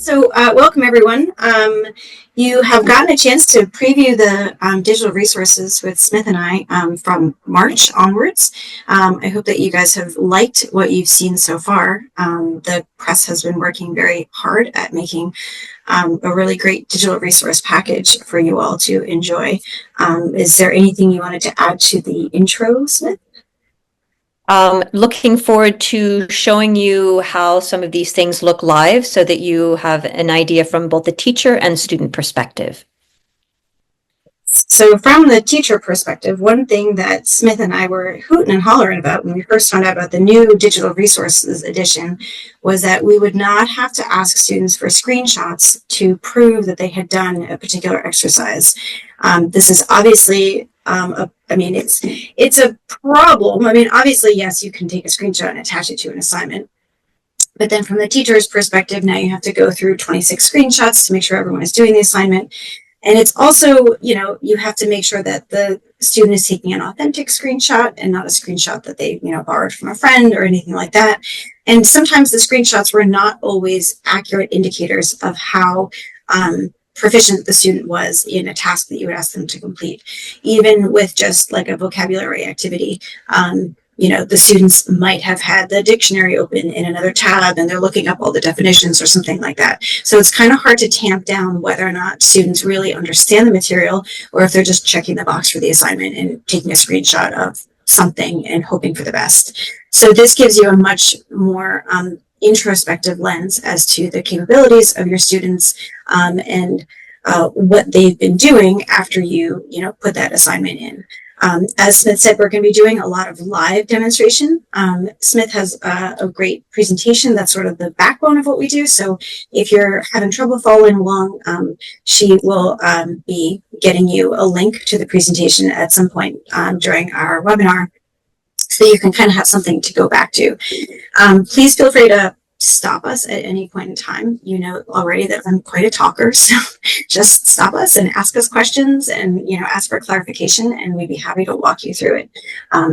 So welcome everyone. You have gotten a chance to preview the digital resources with Smith and I from March onwards. I hope that you guys have liked what you've seen so far. The press has been working very hard at making a really great digital resource package for you all to enjoy. Is there anything you wanted to add to the intro, Smith? Looking forward to showing you how some of these things look live so that you have an idea from both the teacher and student perspective. So from the teacher perspective, one thing that Smith and I were hooting and hollering about when we first found out about the new digital resources edition was that we would not have to ask students for screenshots to prove that they had done a particular exercise. This is obviously it's a problem. I mean, obviously, yes, you can take a screenshot and attach it to an assignment. But then from the teacher's perspective, now you have to go through 26 screenshots to make sure everyone is doing the assignment. And it's also, you have to make sure that the student is taking an authentic screenshot and not a screenshot that they, borrowed from a friend or anything like that. And sometimes the screenshots were not always accurate indicators of how proficient the student was in a task that you would ask them to complete. Even with just like a vocabulary activity, the students might have had the dictionary open in another tab and they're looking up all the definitions or something like that. So it's kind of hard to tamp down whether or not students really understand the material or if they're just checking the box for the assignment and taking a screenshot of something and hoping for the best. So this gives you a much more introspective lens as to the capabilities of your students and what they've been doing after you put that assignment in. As Smith said, we're going to be doing a lot of live demonstration. Smith has a great presentation that's sort of the backbone of what we do. So if you're having trouble following along, she will be getting you a link to the presentation at some point during our webinar, so you can kind of have something to go back to. Please feel free to stop us at any point in time. You know already that I'm quite a talker, so just stop us and ask us questions and ask for clarification, and we'd be happy to walk you through it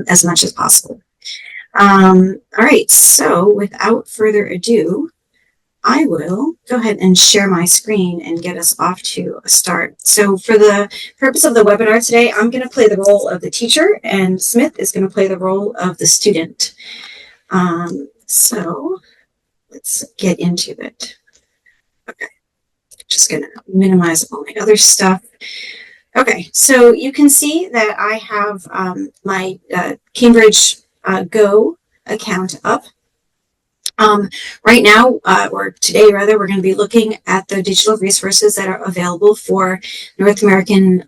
as much as possible. All right, so without further ado, I will go ahead and share my screen and get us off to a start. So for the purpose of the webinar today, I'm going to play the role of the teacher and Smith is going to play the role of the student. So let's get into it. Okay, just going to minimize all my other stuff. Okay, so you can see that I have my Cambridge Go account up. Right now, or today rather, we're going to be looking at the digital resources that are available for North American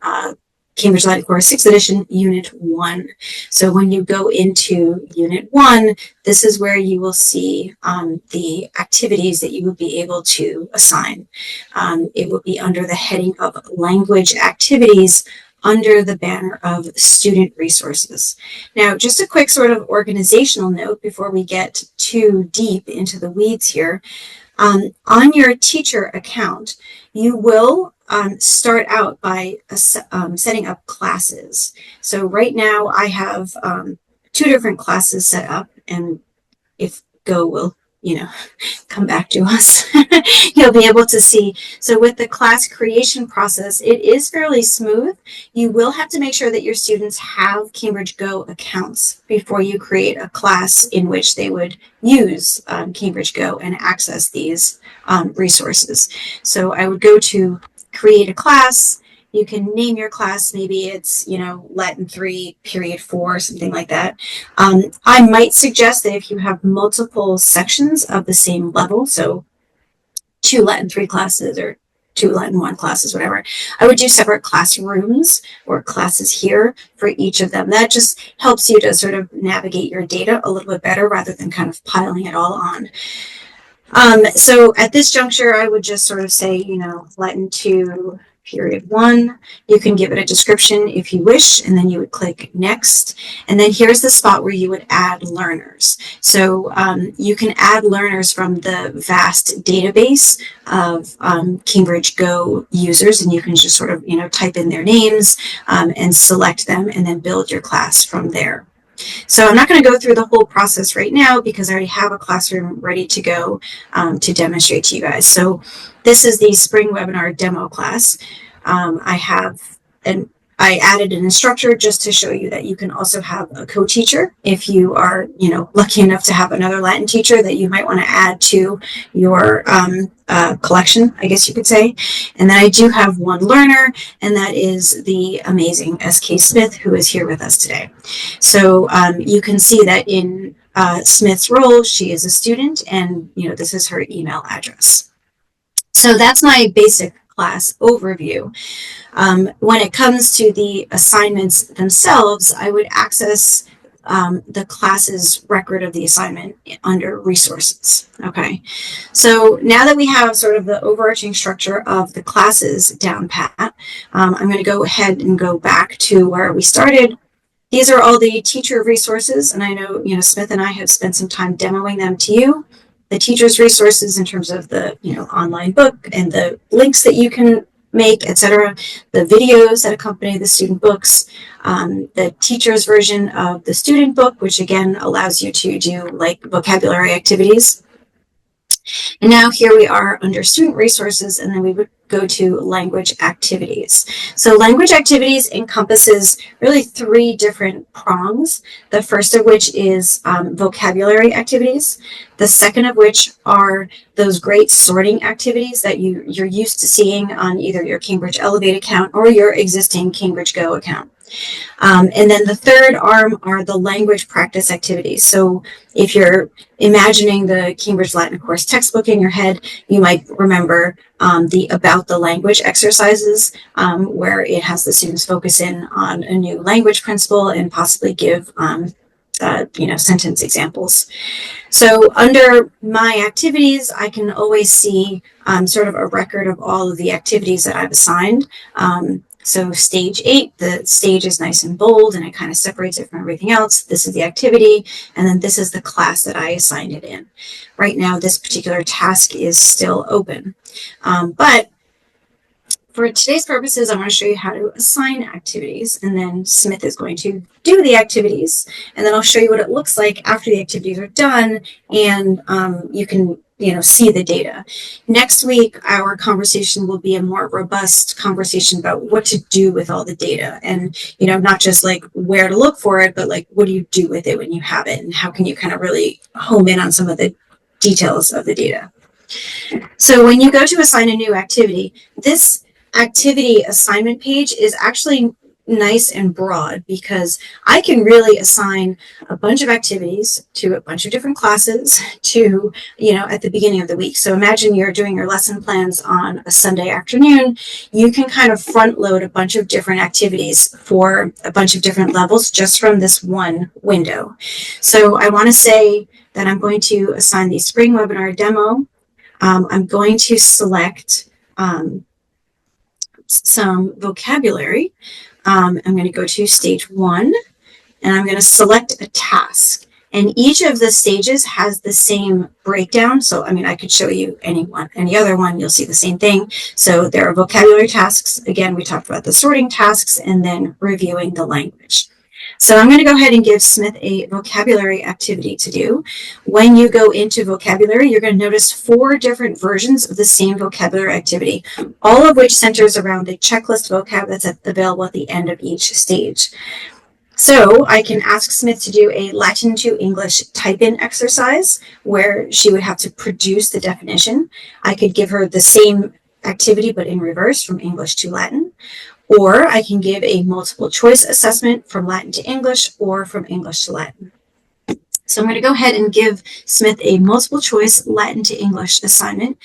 Cambridge Latin Course 6th edition, Unit 1. So when you go into Unit 1, this is where you will see the activities that you will be able to assign. It will be under the heading of language activities under the banner of student resources. Now, just a quick sort of organizational note before we get too deep into the weeds here. On your teacher account, you will start out by setting up classes. So right now I have 2 different classes set up, and if Go will come back to us, you'll be able to see. So with the class creation process, it is fairly smooth. You will have to make sure that your students have Cambridge Go accounts before you create a class in which they would use Cambridge Go and access these resources. So I would go to create a class. You can name your class, maybe it's, Latin 3, period 4, something like that. I might suggest that if you have multiple sections of the same level, so 2 Latin 3 classes or 2 Latin 1 classes, whatever, I would do separate classrooms or classes here for each of them. That just helps you to sort of navigate your data a little bit better rather than kind of piling it all on. So at this juncture, I would just sort of say, Latin 2, period 1. You can give it a description if you wish, and then you would click next. And then here's the spot where you would add learners. So you can add learners from the vast database of Cambridge Go users, and you can just sort of, type in their names and select them and then build your class from there. So I'm not going to go through the whole process right now because I already have a classroom ready to go to demonstrate to you guys. So this is the spring webinar demo class. I added an instructor just to show you that you can also have a co-teacher if you are, lucky enough to have another Latin teacher that you might want to add to your collection, I guess you could say. And then I do have one learner, and that is the amazing SK Smith, who is here with us today. So you can see that in Smith's role, she is a student, and this is her email address. So that's my basic class overview. When it comes to the assignments themselves, I would access the class's record of the assignment under resources. Okay, so now that we have sort of the overarching structure of the classes down pat, I'm going to go ahead and go back to where we started. These are all the teacher resources, and I know, Smith and I have spent some time demoing them to you. The teacher's resources in terms of the, online book and the links that you can make, etc. The videos that accompany the student books, the teacher's version of the student book, which again allows you to do like vocabulary activities. And now here we are under student resources, and then we would go to language activities. So language activities encompasses really 3 different prongs. The first of which is vocabulary activities. The second of which are those great sorting activities that you're used to seeing on either your Cambridge Elevate account or your existing Cambridge Go account. And then the third arm are the language practice activities. So if you're imagining the Cambridge Latin course textbook in your head, you might remember the about the language exercises, where it has the students focus in on a new language principle and possibly give sentence examples. So under my activities, I can always see sort of a record of all of the activities that I've assigned. So stage 8, the stage is nice and bold and it kind of separates it from everything else. This is the activity, and then this is the class that I assigned it in. Right now, this particular task is still open. But for today's purposes, I want to show you how to assign activities, and then Smith is going to do the activities, and then I'll show you what it looks like after the activities are done, and you can see the data. Next week, our conversation will be a more robust conversation about what to do with all the data, and not just like where to look for it, but like what do you do with it when you have it, and how can you kind of really home in on some of the details of the data. So when you go to assign a new activity, this activity assignment page is actually nice and broad because I can really assign a bunch of activities to a bunch of different classes to, at the beginning of the week. So imagine you're doing your lesson plans on a Sunday afternoon. You can kind of front load a bunch of different activities for a bunch of different levels just from this one window. So I want to say that I'm going to assign the spring webinar demo. I'm going to select some vocabulary. I'm going to go to stage 1, and I'm going to select a task. And each of the stages has the same breakdown. So, I could show you any other one, you'll see the same thing. So there are vocabulary tasks. Again, we talked about the sorting tasks and then reviewing the language. So I'm going to go ahead and give Smith a vocabulary activity to do. When you go into vocabulary, you're going to notice 4 different versions of the same vocabulary activity, all of which centers around the checklist vocab that's available at the end of each stage. So I can ask Smith to do a Latin to English type-in exercise where she would have to produce the definition. I could give her the same activity but in reverse from English to Latin. Or I can give a multiple choice assessment from Latin to English or from English to Latin. So I'm going to go ahead and give Smith a multiple choice Latin to English assignment.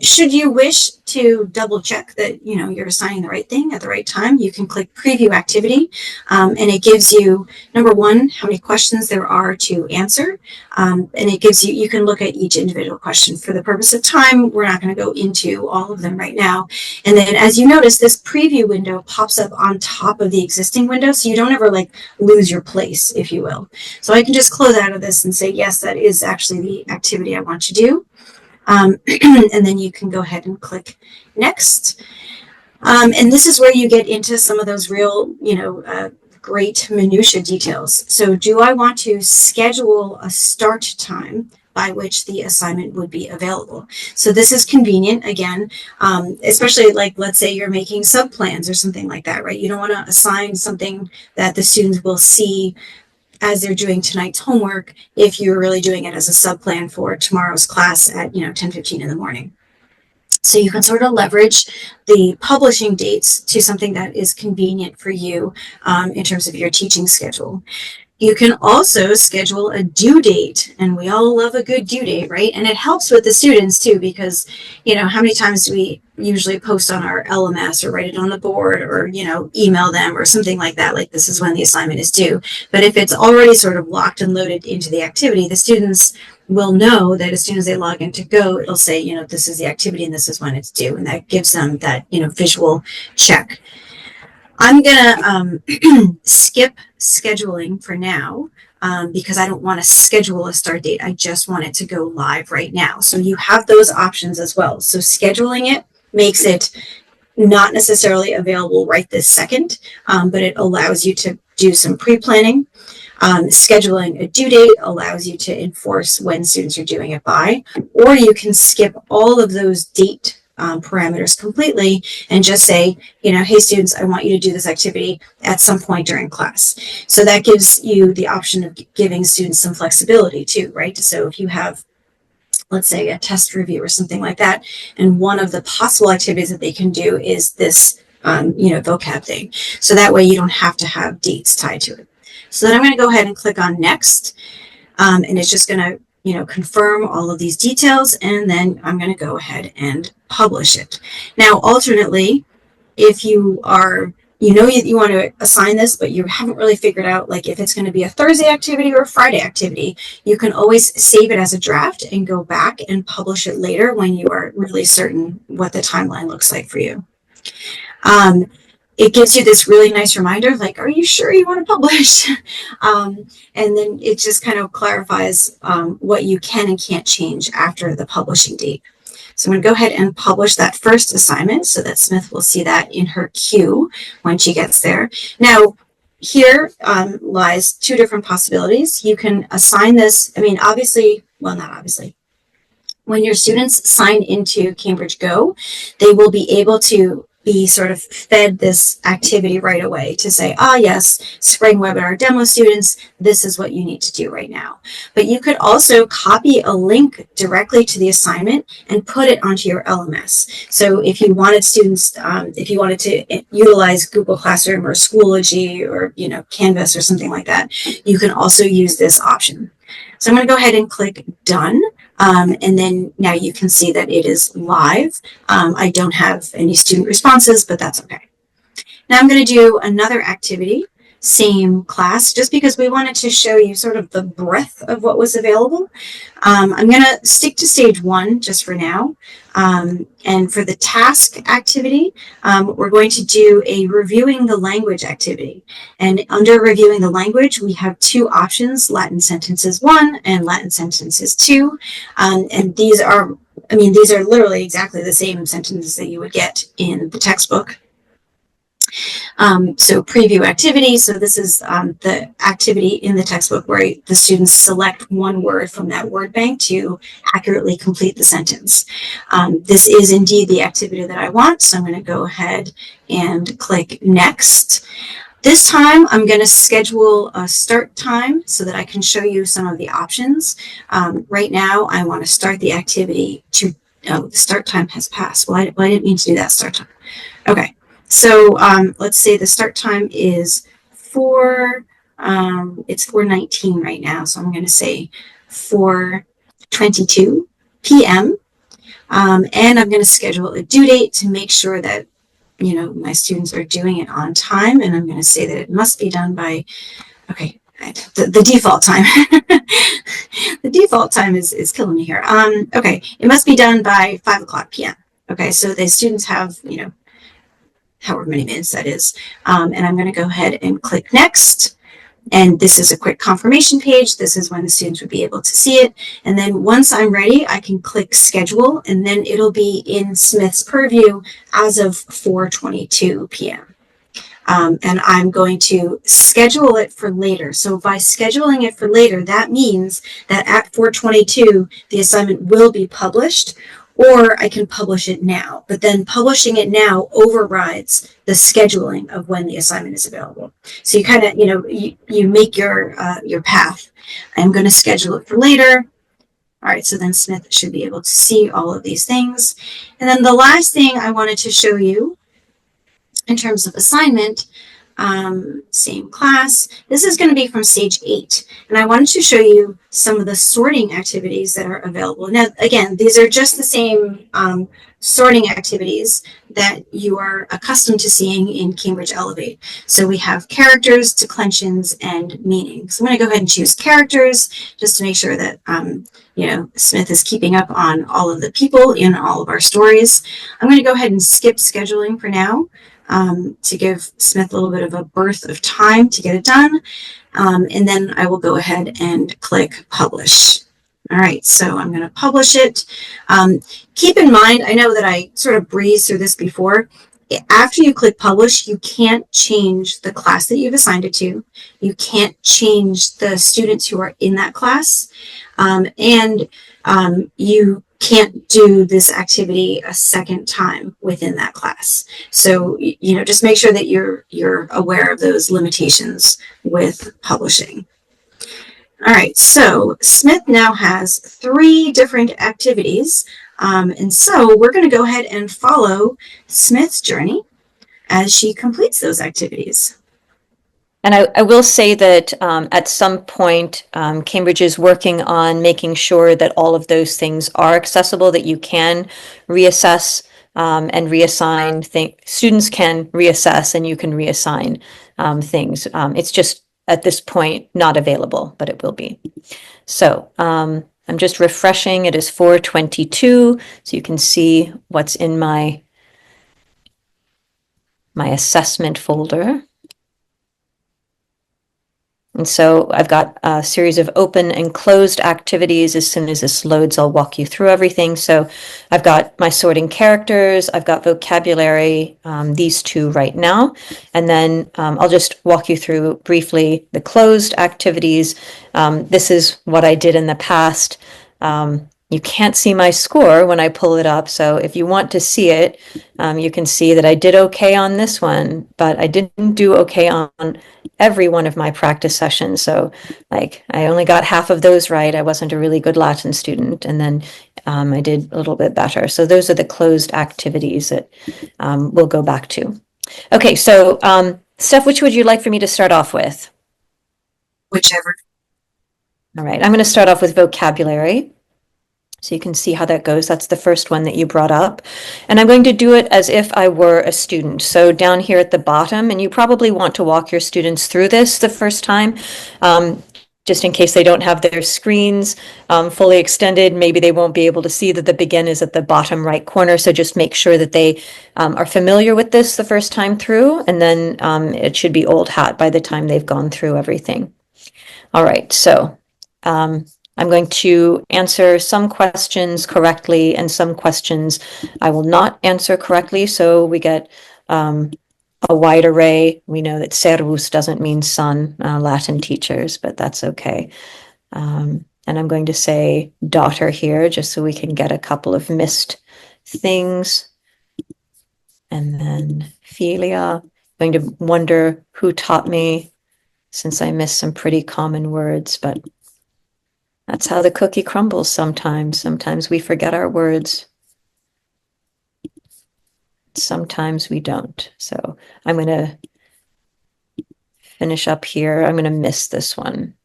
Should you wish to double check that you're assigning the right thing at the right time, you can click preview activity, and it gives you, number 1, how many questions there are to answer, and it gives you can look at each individual question. For the purpose of time, we're not going to go into all of them right now. And then as you notice, this preview window pops up on top of the existing window, so you don't ever lose your place, if you will. So I can just close out of this and say, yes, that is actually the activity I want to do. And then you can go ahead and click next. And this is where you get into some of those real, great minutia details. So do I want to schedule a start time by which the assignment would be available? So this is convenient, again, especially like, let's say you're making sub-plans or something like that, right? You don't want to assign something that the students will see as they're doing tonight's homework if you're really doing it as a sub-plan for tomorrow's class at 10:15 in the morning. So you can sort of leverage the publishing dates to something that is convenient for you in terms of your teaching schedule. You can also schedule a due date, and we all love a good due date, right? And it helps with the students too, because, how many times do we usually post on our LMS or write it on the board or, email them or something like that, like this is when the assignment is due. But if it's already sort of locked and loaded into the activity, the students will know that as soon as they log in to go, it'll say, this is the activity and this is when it's due. And that gives them that, visual check. I'm going to skip scheduling for now because I don't want to schedule a start date. I just want it to go live right now. So you have those options as well. So scheduling it makes it not necessarily available right this second, but it allows you to do some pre-planning. Scheduling a due date allows you to enforce when students are doing it by, or you can skip all of those date parameters completely and just say, hey students, I want you to do this activity at some point during class. So that gives you the option of giving students some flexibility too, right? So if you have, let's say, a test review or something like that, and one of the possible activities that they can do is this, vocab thing. So that way you don't have to have dates tied to it. So then I'm going to go ahead and click on next, and it's just going to confirm all of these details, and then I'm going to go ahead and publish it. Now, alternately, if you are, you want to assign this, but you haven't really figured out like if it's going to be a Thursday activity or a Friday activity, you can always save it as a draft and go back and publish it later when you are really certain what the timeline looks like for you. It gives you this really nice reminder, like, are you sure you want to publish? And then it just kind of clarifies what you can and can't change after the publishing date. So I'm going to go ahead and publish that first assignment so that Smith will see that in her queue when she gets there. Now, here lies two different possibilities. You can assign this, obviously, well, not obviously. When your students sign into Cambridge Go, they will be able to be sort of fed this activity right away to say, yes, spring webinar demo students, this is what you need to do right now. But you could also copy a link directly to the assignment and put it onto your LMS. So if you wanted students, if you wanted to utilize Google Classroom or Schoology or, Canvas or something like that, you can also use this option. So I'm going to go ahead and click done. And then now you can see that it is live. I don't have any student responses, but that's okay. Now I'm going to do another activity, same class, just because we wanted to show you sort of the breadth of what was available. I'm going to stick to stage 1 just for now. And for the task activity, we're going to do a reviewing the language activity. And under reviewing the language, we have two options, Latin sentences 1 and Latin sentences 2. And these are literally exactly the same sentences that you would get in the textbook. So preview activity. So this is the activity in the textbook where the students select one word from that word bank to accurately complete the sentence. This is indeed the activity that I want. So I'm going to go ahead and click next. This time I'm going to schedule a start time so that I can show you some of the options. Right now I want to start the activity to, the start time has passed. Well, I didn't mean to do that start time. Okay. So let's say the start time is it's 4:19 right now. So I'm going to say 4:22 p.m. And I'm going to schedule a due date to make sure that, my students are doing it on time. And I'm going to say that it must be done by, okay, the default time. The default time is killing me here. Okay, it must be done by 5:00 p.m. Okay, so the students have, however many minutes that is. And I'm going to go ahead and click next. And this is a quick confirmation page. This is when the students would be able to see it. And then once I'm ready, I can click schedule, and then it'll be in Smith's purview as of 4:22 p.m. And I'm going to schedule it for later. So by scheduling it for later, that means that at 4:22, the assignment will be published, or I can publish it now. But then publishing it now overrides the scheduling of when the assignment is available. So you kind of, you make your path. I'm going to schedule it for later. All right, so then Smith should be able to see all of these things. And then the last thing I wanted to show you in terms of assignment, same class. This is going to be from stage 8. And I wanted to show you some of the sorting activities that are available. Now, again, these are just the same sorting activities that you are accustomed to seeing in Cambridge Elevate. So we have characters, declensions, and meanings. I'm going to go ahead and choose characters just to make sure that Smith is keeping up on all of the people in all of our stories. I'm going to go ahead and skip scheduling for now. To give Smith a little bit of a birth of time to get it done. And then I will go ahead and click publish. All right, so I'm going to publish it. Keep in mind, I know that I sort of breezed through this before. After you click publish, you can't change the class that you've assigned it to. You can't change the students who are in that class. And you can't do this activity a second time within that class. So, just make sure that you're aware of those limitations with publishing. All right, so Smith now has 3 different activities. And so we're going to go ahead and follow Smith's journey as she completes those activities. And I will say that at some point, Cambridge is working on making sure that all of those things are accessible, that you can reassess and reassign things. Students can reassess and you can reassign things. It's just at this point not available, but it will be. So I'm just refreshing. It is 4:22, so you can see what's in my assessment folder. And so I've got a series of open and closed activities. As soon as this loads, I'll walk you through everything. So I've got my sorting characters, I've got vocabulary, these 2 right now. And then I'll just walk you through briefly the closed activities. This is what I did in the past. You can't see my score when I pull it up. So if you want to see it, you can see that I did okay on this one, but I didn't do okay on every one of my practice sessions. So I only got half of those right. I wasn't a really good Latin student. And then I did a little bit better. So those are the closed activities that we'll go back to. Okay, so Steph, which would you like for me to start off with? Whichever. All right, I'm going to start off with vocabulary. So you can see how that goes. That's the first one that you brought up. And I'm going to do it as if I were a student. So down here at the bottom, and you probably want to walk your students through this the first time, just in case they don't have their screens fully extended. Maybe they won't be able to see that the begin is at the bottom right corner. So just make sure that they are familiar with this the first time through, and then it should be old hat by the time they've gone through everything. All right, so I'm going to answer some questions correctly and some questions I will not answer correctly. So we get a wide array. We know that servus doesn't mean son, Latin teachers, but that's okay. And I'm going to say daughter here just so we can get a couple of missed things. And then filia, I'm going to wonder who taught me, since I missed some pretty common words, but that's how the cookie crumbles sometimes. Sometimes we forget our words. Sometimes we don't. So I'm going to finish up here. I'm going to miss this one.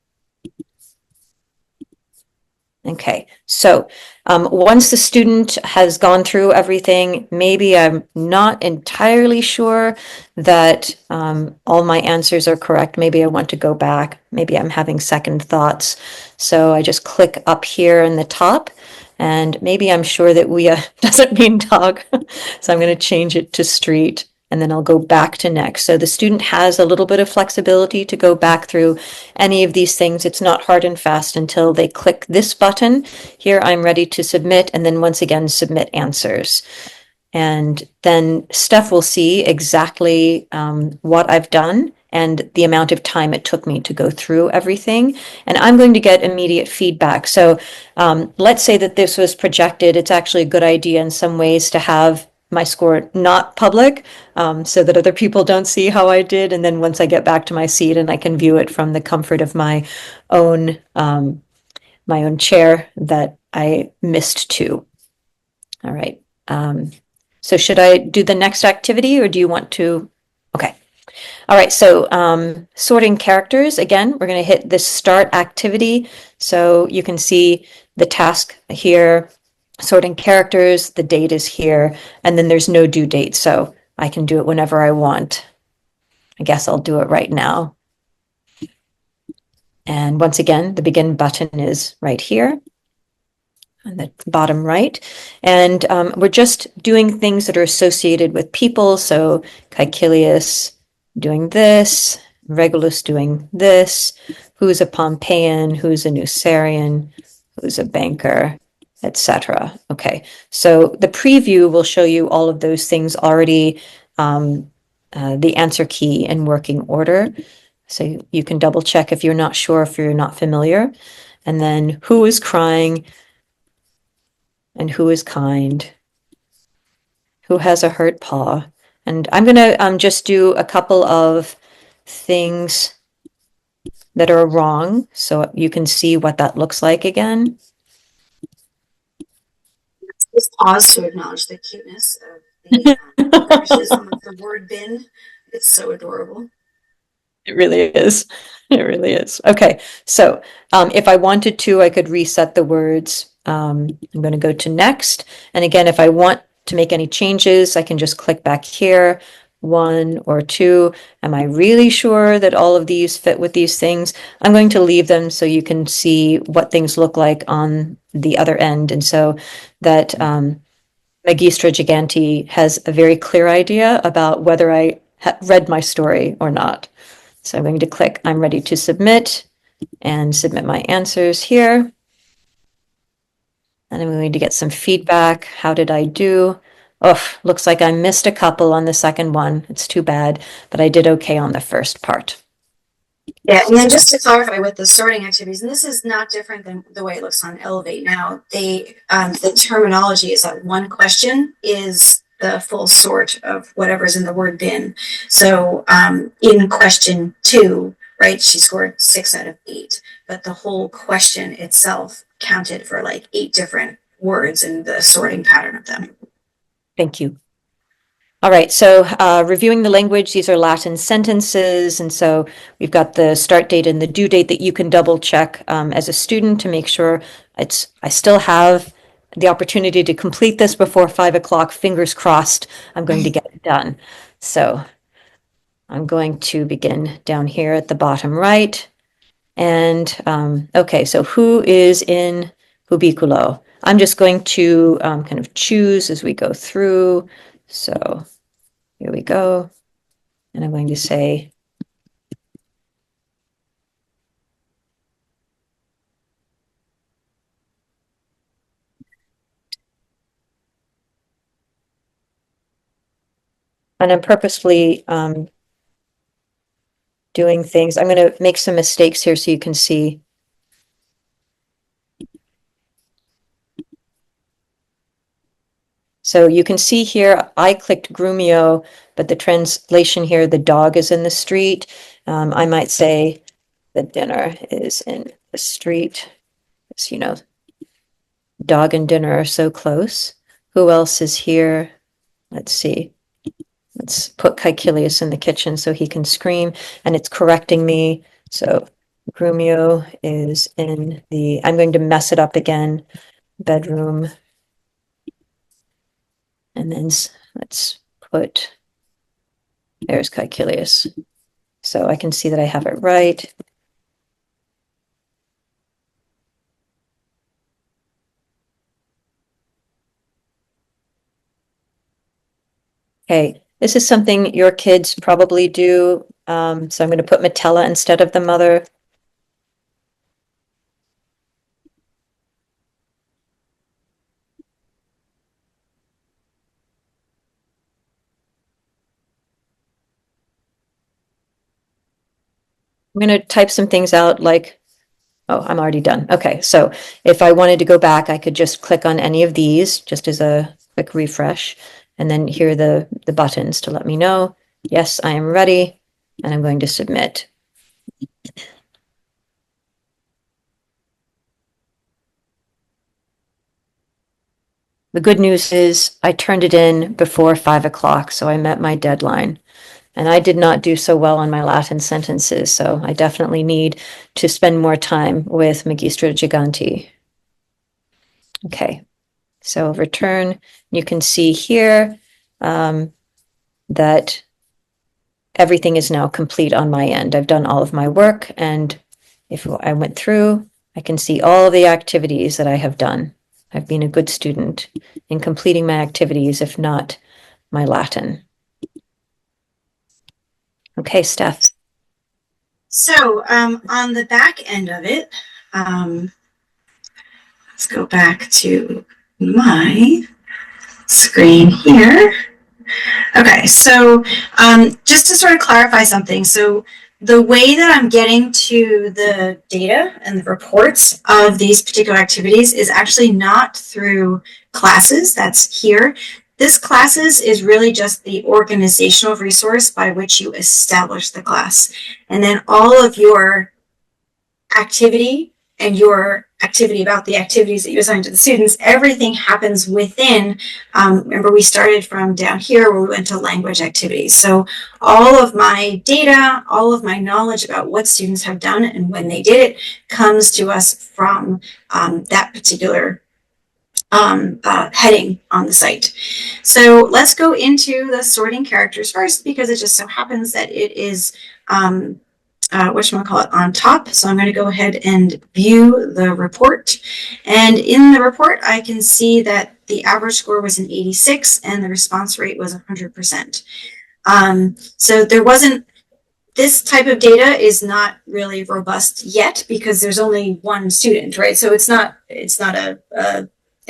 Okay, so once the student has gone through everything, maybe I'm not entirely sure that all my answers are correct. Maybe I want to go back. Maybe I'm having second thoughts. So I just click up here in the top, and maybe I'm sure that we doesn't mean dog. So I'm going to change it to street. And then I'll go back to next. So the student has a little bit of flexibility to go back through any of these things. It's not hard and fast until they click this button. Here, I'm ready to submit, and then once again, submit answers. And then Steph will see exactly what I've done and the amount of time it took me to go through everything. And I'm going to get immediate feedback. So let's say that this was projected. It's actually a good idea in some ways to have my score not public, so that other people don't see how I did. And then once I get back to my seat and I can view it from the comfort of own my own chair, that I missed two. All right. So should I do the next activity or do you want to? Okay. All right. So sorting characters, again, we're going to hit this start activity. So you can see the task here, sorting characters, the date is here, and then there's no due date. So I can do it whenever I want. I guess I'll do it right now. And once again, the begin button is right here on the bottom right. And we're just doing things that are associated with people. So Caecilius doing this, Regulus doing this, who's a Pompeian, who's a Nucerian, who's a banker, etc. Okay, so the preview will show you all of those things already, the answer key in working order. So you can double check if you're not sure, if you're not familiar. And then who is crying, and who is kind, who has a hurt paw. And I'm going to just do a couple of things that are wrong so you can see what that looks like again. Just pause to acknowledge the cuteness of the criticism of the word bin. It's so adorable. It really is. It really is. Okay, so if I wanted to, I could reset the words. I'm going to go to next. And again, if I want to make any changes, I can just click back here, 1 or 2. Am I really sure that all of these fit with these things? I'm going to leave them so you can see what things look like on the other end. And so that Magistra Gigante has a very clear idea about whether I read my story or not. So I'm going to click I'm ready to submit and submit my answers here. And I'm going to get some feedback. How did I do? Oh, looks like I missed a couple on the second one. It's too bad, but I did okay on the first part. Yeah, and then just to clarify with the sorting activities, and this is not different than the way it looks on Elevate now. The terminology is that one question is the full sort of whatever's in the word bin. So in question 2, right, she scored 6 out of 8, but the whole question itself counted for like 8 different words in the sorting pattern of them. Thank you. All right, so reviewing the language, these are Latin sentences, and so we've got the start date and the due date that you can double check as a student to make sure I still have the opportunity to complete this before 5 o'clock. Fingers crossed, I'm going to get it done. So I'm going to begin down here at the bottom right. And okay, so who is in Hubiculo? I'm just going to kind of choose as we go through. So here we go. And I'm going to say, and I'm purposefully doing things. I'm going to make some mistakes here so you can see. So you can see here, I clicked Grumio, but the translation here, the dog is in the street. I might say the dinner is in the street. It's, you know, dog and dinner are so close. Who else is here? Let's see. Let's put Caecilius in the kitchen so he can scream, and it's correcting me. So Grumio is in the, I'm going to mess it up again, bedroom. And then let's put, there's Caecilius. So I can see that I have it right. Okay, this is something your kids probably do. So I'm going to put Metella instead of the mother. I'm going to type some things out like, oh, I'm already done. Okay, so if I wanted to go back, I could just click on any of these just as a quick refresh. And then here are the buttons to let me know, yes, I am ready. And I'm going to submit. The good news is I turned it in before 5 o'clock, so I met my deadline. And I did not do so well on my Latin sentences, so I definitely need to spend more time with Magistra Gigante. Okay, so return. You can see here that everything is now complete on my end. I've done all of my work, and if I went through, I can see all of the activities that I have done. I've been a good student in completing my activities, if not my Latin. Okay, Steph. So on the back end of it, let's go back to my screen here. Okay, so just to sort of clarify something, so the way that I'm getting to the data and the reports of these particular activities is actually not through classes, that's here. This classes is really just the organizational resource by which you establish the class. And then all of your activity and your activity about the activities that you assign to the students, everything happens within, remember we started from down here where we went to language activities. So all of my data, all of my knowledge about what students have done and when they did it comes to us from that particular heading on the site. So let's go into the sorting characters first, because it just so happens that it is whatchamacallit, on top. So I'm going to go ahead and view the report. And in the report, I can see that the average score was an 86 and the response rate was 100%. So there wasn't, this type of data is not really robust yet because there's only one student, right? So it's not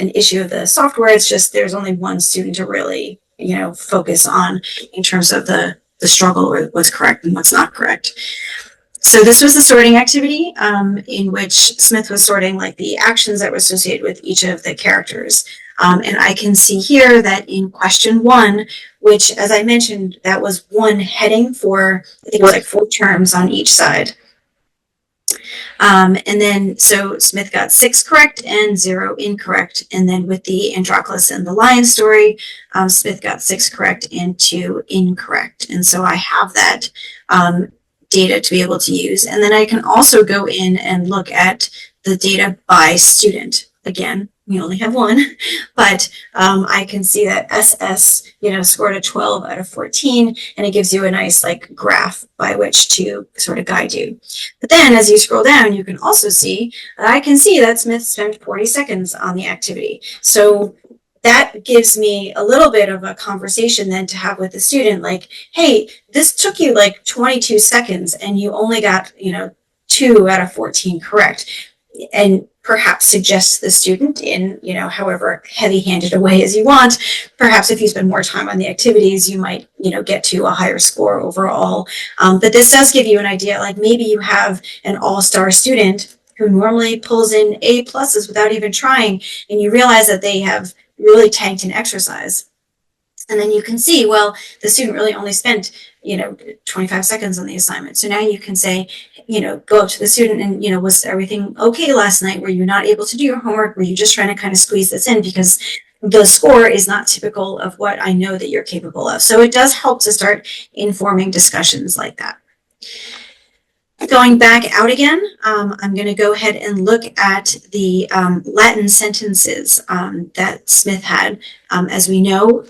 an issue of the software. It's just there's only one student to really, focus on in terms of the struggle or what's correct and what's not correct. So this was the sorting activity in which Smith was sorting like the actions that were associated with each of the characters. And I can see here that in question 1, which, as I mentioned, that was one heading for, I think it was like 4 terms on each side. And then, so Smith got 6 correct and 0 incorrect. And then with the Androclus and the lion story, Smith got 6 correct and 2 incorrect. And so I have that data to be able to use. And then I can also go in and look at the data by student. Again, we only have one, but I can see that SS, scored a 12 out of 14, and it gives you a nice like graph by which to sort of guide you. But then as you scroll down, you can also see that I can see that Smith spent 40 seconds on the activity. So that gives me a little bit of a conversation then to have with the student, like, hey, this took you like 22 seconds and you only got, 2 out of 14 correct. And perhaps suggest to the student in, however heavy-handed a way as you want, perhaps if you spend more time on the activities, you might, get to a higher score overall. But this does give you an idea, like maybe you have an all-star student who normally pulls in A pluses without even trying, and you realize that they have really tanked in exercise. And then you can see, well, the student really only spent, 25 seconds on the assignment. So now you can say, go up to the student and, was everything okay last night? Were you not able to do your homework? Were you just trying to kind of squeeze this in? Because the score is not typical of what I know that you're capable of. So it does help to start informing discussions like that. Going back out again, I'm going to go ahead and look at the Latin sentences that Smith had. As we know,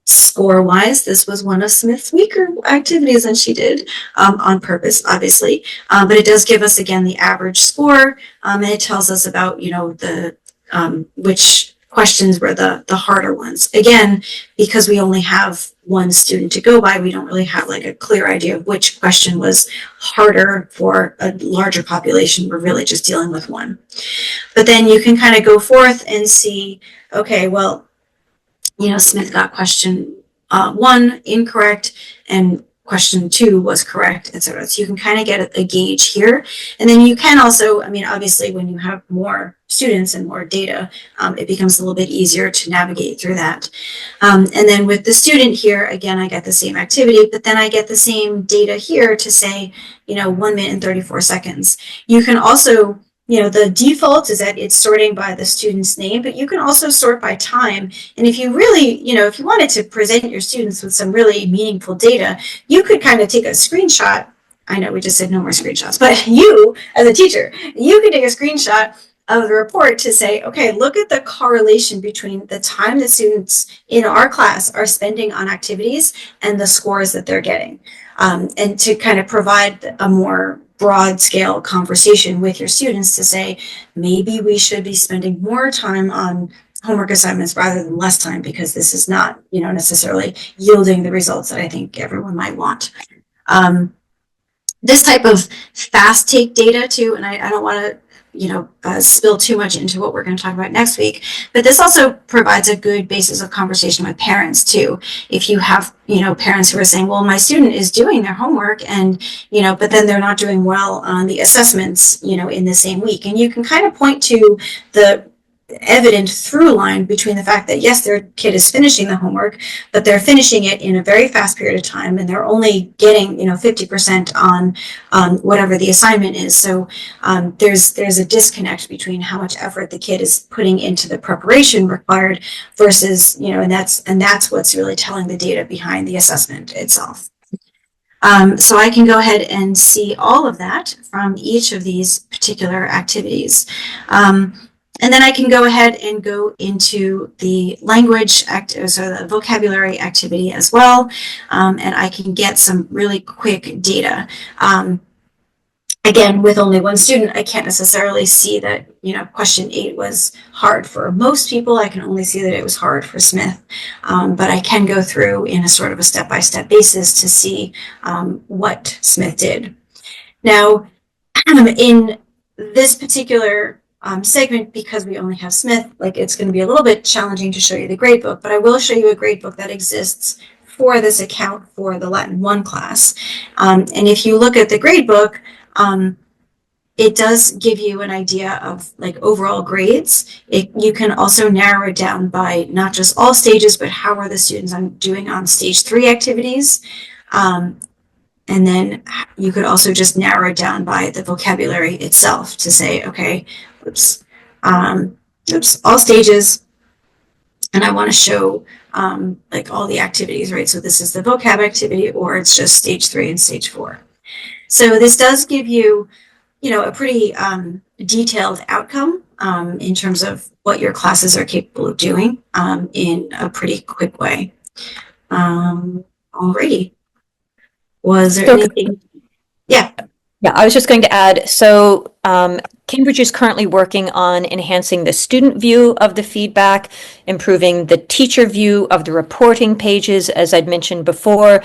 score-wise, this was one of Smith's weaker activities, and she did on purpose, obviously. But it does give us, again, the average score, and it tells us about, the which questions were the harder ones. Again, because we only have one student to go by, we don't really have like a clear idea of which question was harder for a larger population. We're really just dealing with one. But then you can kind of go forth and see, okay, well, Smith got question 1 incorrect and question 2 was correct, etc. So you can kind of get a gauge here. And then you can also, I mean, obviously when you have more students and more data, it becomes a little bit easier to navigate through that. And then with the student here, again, I get the same activity, but then I get the same data here to say, 1 minute and 34 seconds. You can also, the default is that it's sorting by the student's name, but you can also sort by time. And if you really, if you wanted to present your students with some really meaningful data, you could kind of take a screenshot. I know we just said no more screenshots, but you, as a teacher, you could take a screenshot of the report to say, okay, look at the correlation between the time that students in our class are spending on activities and the scores that they're getting. And to kind of provide a more broad scale conversation with your students to say, maybe we should be spending more time on homework assignments rather than less time, because this is not, necessarily yielding the results that I think everyone might want. This type of fast take data too, and I don't want to spill too much into what we're going to talk about next week. But this also provides a good basis of conversation with parents too. If you have, parents who are saying, well, my student is doing their homework and, but then they're not doing well on the assessments, in the same week. And you can kind of point to the evident through line between the fact that yes, their kid is finishing the homework, but they're finishing it in a very fast period of time, and they're only getting 50% on whatever the assignment is. So there's a disconnect between how much effort the kid is putting into the preparation required versus and that's what's really telling the data behind the assessment itself. So I can go ahead and see all of that from each of these particular activities. And then I can go ahead and go into the language so the vocabulary activity as well. And I can get some really quick data. Again, with only one student, I can't necessarily see that, question 8 was hard for most people. I can only see that it was hard for Smith. But I can go through in a sort of a step-by-step basis to see what Smith did. Now, in this particular segment, because we only have Smith, it's going to be a little bit challenging to show you the gradebook, but I will show you a gradebook that exists for this account for the Latin 1 class. And if you look at the gradebook, it does give you an idea of overall grades. You can also narrow it down by not just all stages, but how are the students doing on stage 3 activities. And then you could also just narrow it down by the vocabulary itself to say, okay, all stages, and I want to show all the activities, right? So this is the vocab activity, or it's just stage 3 and stage 4. So this does give you, a pretty detailed outcome in terms of what your classes are capable of doing in a pretty quick way. Alrighty. Was there anything? Yeah. Yeah, I was just going to add, so Cambridge is currently working on enhancing the student view of the feedback, improving the teacher view of the reporting pages, as I'd mentioned before.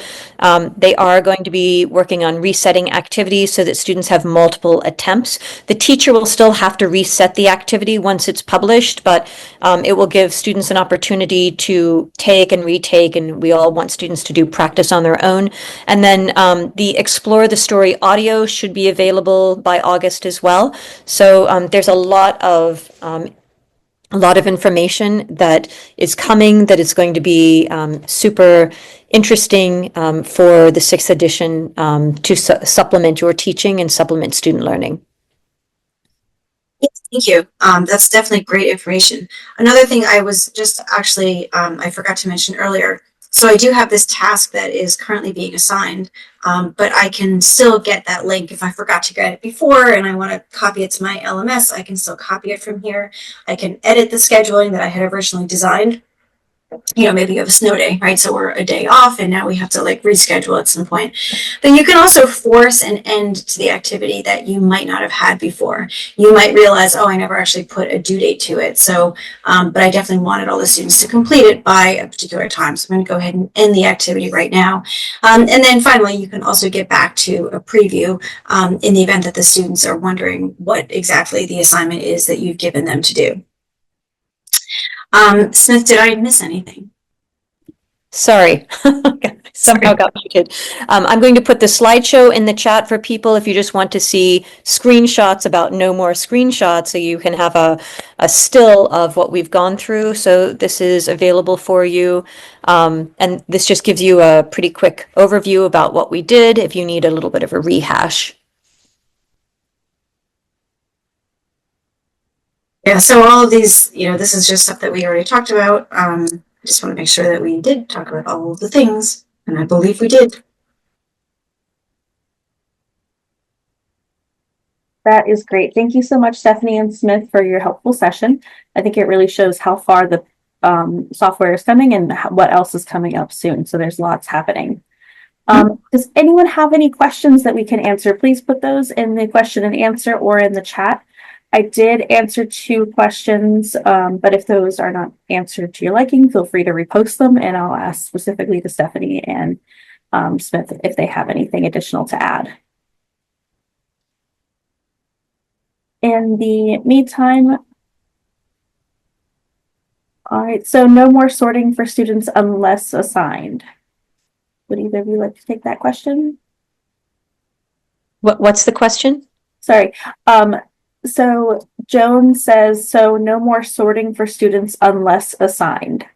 They are going to be working on resetting activities so that students have multiple attempts. The teacher will still have to reset the activity once it's published, but it will give students an opportunity to take and retake, and we all want students to do practice on their own. And then the Explore the Story audio should be available by August as well. So there's a lot of information that is coming that is going to be super interesting for the 6th edition to supplement your teaching and supplement student learning. Yes, thank you. That's definitely great information. Another thing I was just actually, I forgot to mention earlier, so I do have this task that is currently being assigned, but I can still get that link if I forgot to get it before and I want to copy it to my LMS. I can still copy it from here. I can edit the scheduling that I had originally designed. Maybe you have a snow day, right? So we're a day off and now we have to reschedule at some point. But you can also force an end to the activity that you might not have had before. You might realize, oh, I never actually put a due date to it. So, but I definitely wanted all the students to complete it by a particular time. So I'm going to go ahead and end the activity right now. And then finally, you can also get back to a preview in the event that the students are wondering what exactly the assignment is that you've given them to do. Smith, did I miss anything? Sorry, somehow got muted. I'm going to put the slideshow in the chat for people if you just want to see screenshots about no more screenshots, so you can have a still of what we've gone through. So this is available for you. And this just gives you a pretty quick overview about what we did if you need a little bit of a rehash. Yeah, so all of these, this is just stuff that we already talked about. I just want to make sure that we did talk about all of the things, and I believe we did. That is great. Thank you so much, Stephanie and Smith, for your helpful session. I think it really shows how far the software is coming and what else is coming up soon. So there's lots happening. Does anyone have any questions that we can answer? Please put those in the question and answer or in the chat. I did answer 2 questions, but if those are not answered to your liking, feel free to repost them, and I'll ask specifically to Stephanie and Smith if they have anything additional to add. In the meantime, all right, so no more sorting for students unless assigned. Would either of you like to take that question? What's the question? Sorry. So Joan says, so no more sorting for students unless assigned.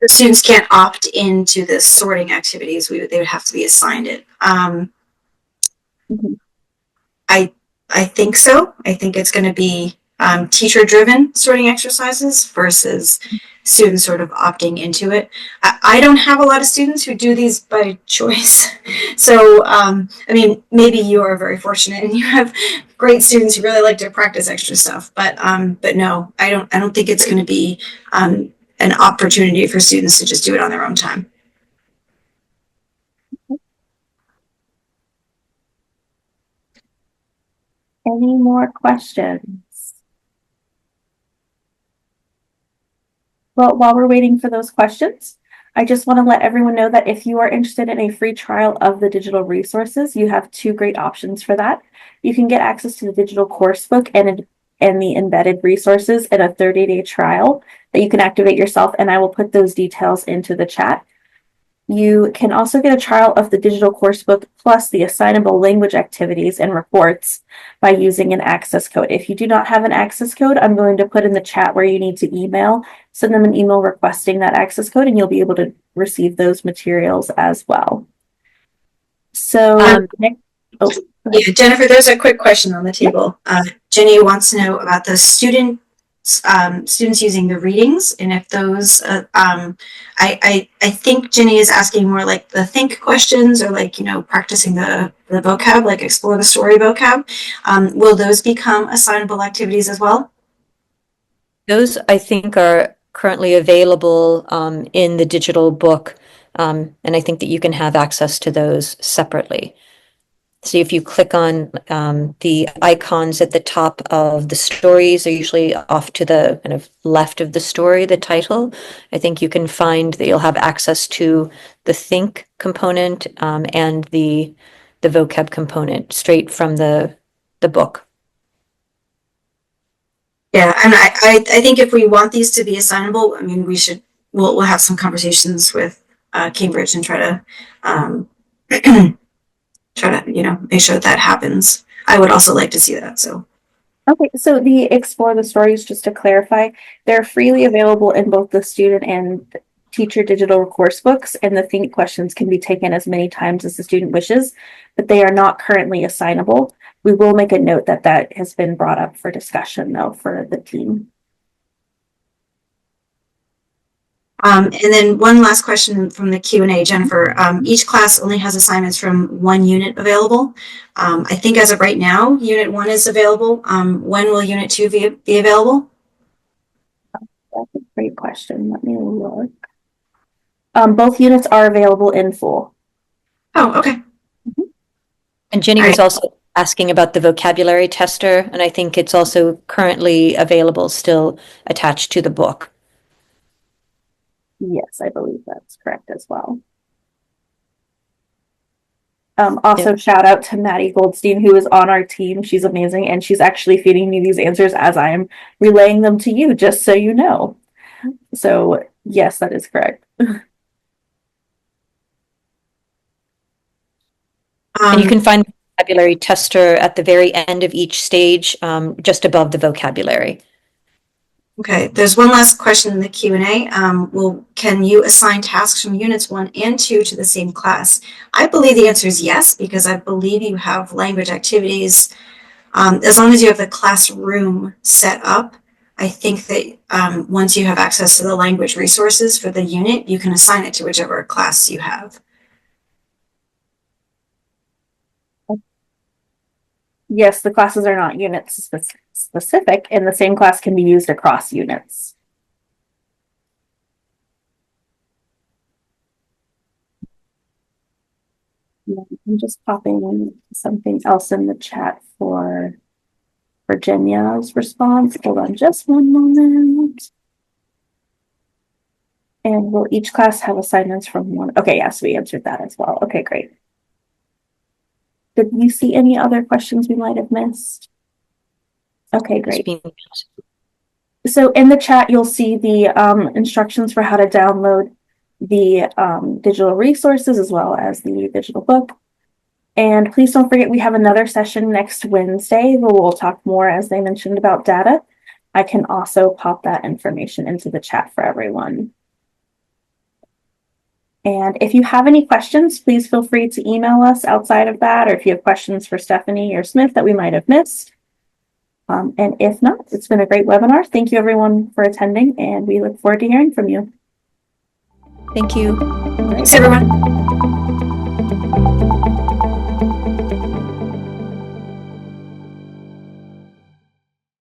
The students can't opt into the sorting activities. They would have to be assigned it. I think so. I think it's going to be teacher-driven sorting exercises versus students sort of opting into it. I don't have a lot of students who do these by choice. So, I mean, maybe you are very fortunate and you have great students who really like to practice extra stuff. But no, I don't think it's going to be an opportunity for students to just do it on their own time. Any more questions? Well, while we're waiting for those questions, I just want to let everyone know that if you are interested in a free trial of the digital resources, you have 2 great options for that. You can get access to the digital course book and the embedded resources in a 30-day trial that you can activate yourself, and I will put those details into the chat. You can also get a trial of the digital course book plus the assignable language activities and reports by using an access code. If you do not have an access code, I'm going to put in the chat where you need to send them an email requesting that access code, and you'll be able to receive those materials as well. So, yeah, Jennifer, there's a quick question on the table. Jenny wants to know about the students using the readings, and if those I think Jenny is asking more like the think questions, or like practicing the vocab, like explore the story vocab. Will those become assignable activities as well? Those, I think, are currently available in the digital book, and I think that you can have access to those separately. So if you click on the icons at the top of the stories, are usually off to the kind of left of the story, the title. I think you can find that you'll have access to the think component and the vocab component straight from the book. Yeah, and I think if we want these to be assignable, I mean, we'll have some conversations with Cambridge and try to make sure that happens. I would also like to see that. So. Okay, so the Explore the Stories, just to clarify, they're freely available in both the student and teacher digital course books, and the think questions can be taken as many times as the student wishes, but they are not currently assignable. We will make a note that that has been brought up for discussion, though, for the team. And then one last question from the Q&A, Jennifer. Each class only has assignments from 1 unit available. I think as of right now, Unit 1 is available. When will Unit 2 be available? That's a great question. Let me look. Both units are available in full. Oh, okay. And Jenny was also asking about the vocabulary tester, and I think it's also currently available, still attached to the book. Yes, I believe that's correct as well. Also, shout out to Maddie Goldstein, who is on our team. She's amazing, and she's actually feeding me these answers as I am relaying them to you, just so you know. So, yes, that is correct. And you can find the vocabulary tester at the very end of each stage, just above the vocabulary. Okay, there's one last question in the Q&A. Can you assign tasks from units 1 and 2 to the same class? I believe the answer is yes, because I believe you have language activities. As long as you have the classroom set up, I think that once you have access to the language resources for the unit, you can assign it to whichever class you have. Yes, the classes are not units specific, and the same class can be used across units. I'm just popping something else in the chat for Virginia's response. Hold on just one moment. And will each class have assignments from one? Okay, yes, we answered that as well. Okay, great. Did you see any other questions we might have missed? Okay, great. So in the chat, you'll see the instructions for how to download the digital resources as well as the digital book. And please don't forget, we have another session next Wednesday where we'll talk more, as they mentioned, about data. I can also pop that information into the chat for everyone. And if you have any questions, please feel free to email us outside of that, or if you have questions for Stefanie or Smith that we might have missed. And if not, it's been a great webinar. Thank you everyone for attending, and we look forward to hearing from you. Thank you. Thanks, everyone.